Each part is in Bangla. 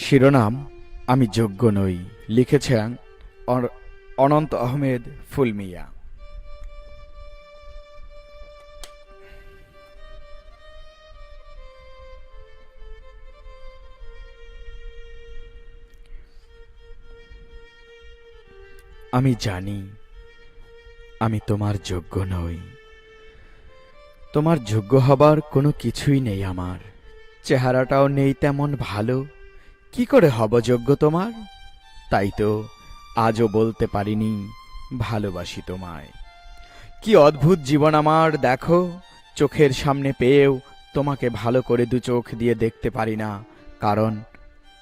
শিরোনাম আমি যোগ্য নই, লিখেছেন অনন্ত আহমেদ ফুলমিয়া। আমি জানি আমি তোমার যোগ্য নই। তোমার যোগ্য হবার কোনো কিছুই নেই আমার। চেহারাটাও নেই তেমন ভালো। কি করে হব যোগ্য তোমার? তাই তো আজও বলতে পারিনি ভালোবাসি তোমায়। কি অদ্ভুত জীবন আমার দেখো, চোখের সামনে পেয়েও তোমাকে ভালো করে দু চোখ দিয়ে দেখতে পারি না, কারণ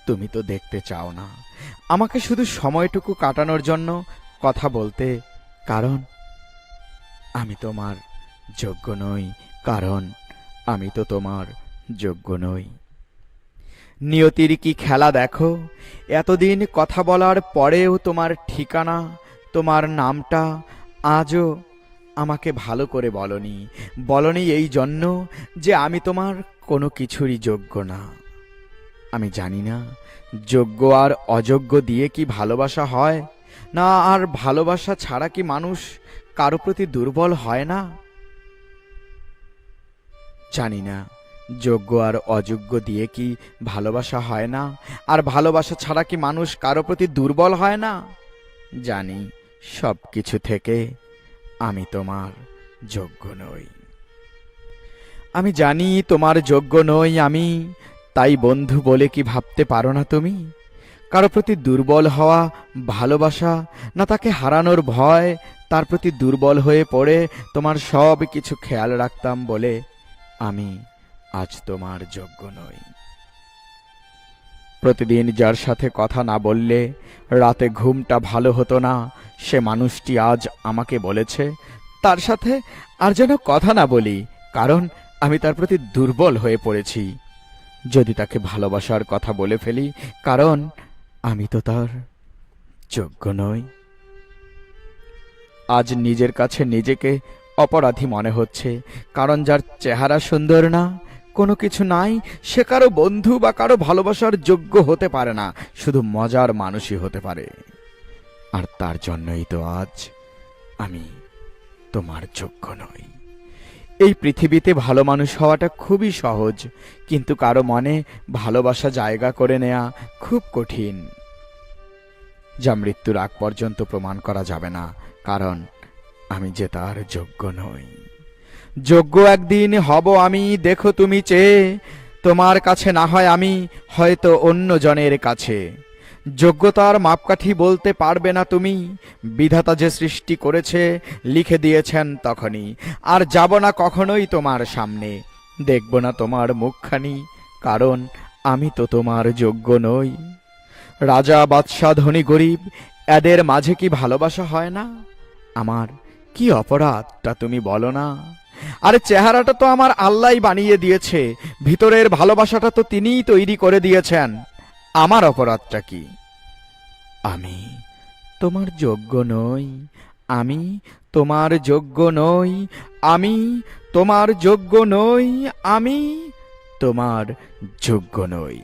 তুমি তো দেখতে চাও না আমাকে শুধু সময়টুকু কাটানোর জন্য কথা বলতে, কারণ আমি তোমার যোগ্য নই, কারণ আমি তো তোমার যোগ্য নই। নিয়তির কি খেলা দেখো, এতদিন কথা বলার পরেও তোমার ঠিকানা, তোমার নামটা আজও আমাকে ভালো করে বলনি এই জন্য যে আমি তোমার কোনো কিছুরই যোগ্য না। আমি জানি না যোগ্য আর অযোগ্য দিয়ে কি ভালোবাসা হয় না, আর ভালোবাসা ছাড়া কি মানুষ কারো প্রতি দুর্বল হয় না। জানি না যোগ্য আর অযোগ্য দিয়ে কি ভালোবাসা হয় না, আর ভালোবাসা ছাড়া কি মানুষ কারো প্রতি দুর্বল হয় না। জানি সব কিছু থেকে আমি তোমার যোগ্য নই। আমি জানি তোমার যোগ্য নই আমি, তাই বন্ধু বলে কি ভাবতে পারো না তুমি? কারো প্রতি দুর্বল হওয়া ভালোবাসা না, তাকে হারানোর ভয়, তার প্রতি দুর্বল হয়ে পড়ে তোমার সব কিছু খেয়াল রাখতাম বলে আমি আজ তোমার যোগ্য নই। প্রতিদিন যার সাথে কথা না বললে রাতে ঘুমটা ভালো হতো না, সে মানুষটি আজ আমাকে বলেছে তার সাথে আর যেন কথা না বলি, কারণ আমি তার প্রতি দুর্বল হয়ে পড়েছি। যদি তাকে ভালোবাসার কথা বলে ফেলি, কারণ আমি তো তার যোগ্য নই। আজ নিজের কাছে নিজেকে অপরাধী মনে হচ্ছে, কারণ যার চেহারা সুন্দর না, কোনো কিছু নাই, সে কারো বন্ধু বা কারো ভালোবাসার যোগ্য হতে পারে না, শুধু মজার মানুষই হতে পারে। আর তার জন্যই তো আজ আমি তোমার যোগ্য নই। এই পৃথিবীতে ভালো মানুষ হওয়াটা খুবই সহজ, কিন্তু কারো মনে ভালোবাসা জায়গা করে নেয়া খুব কঠিন, যা মৃত্যুর আগ পর্যন্ত প্রমাণ করা যাবে না, কারণ আমি যে তার যোগ্য নই। যোগ্য একদিন হব আমি, দেখো তুমি চেয়ে, তোমার কাছে না হয় আমি, হয়তো অন্য জনের কাছে। যোগ্যতার মাপকাঠি বলতে পারবে না তুমি, বিধাতা যে সৃষ্টি করেছে লিখে দিয়েছেন তখনই। আর যাব না কখনোই তোমার সামনে, দেখব না তোমার মুখখানি, কারণ আমি তো তোমার যোগ্য নই। রাজা বাদশাহ ধনী গরিব এদের মাঝে কি ভালোবাসা হয় না? আমার কি অপরাধটা তুমি বলো না? আরে চেহারাটা তো আমার আল্লাহই বানিয়ে দিয়েছে, ভিতরের ভালোবাসাটা তো তিনিই তৈরি করে দিয়েছেন। আমার অপরাধটা কি? আমি তোমার যোগ্য নই, আমি তোমার যোগ্য নই, আমি তোমার যোগ্য নই, আমি তোমার যোগ্য নই।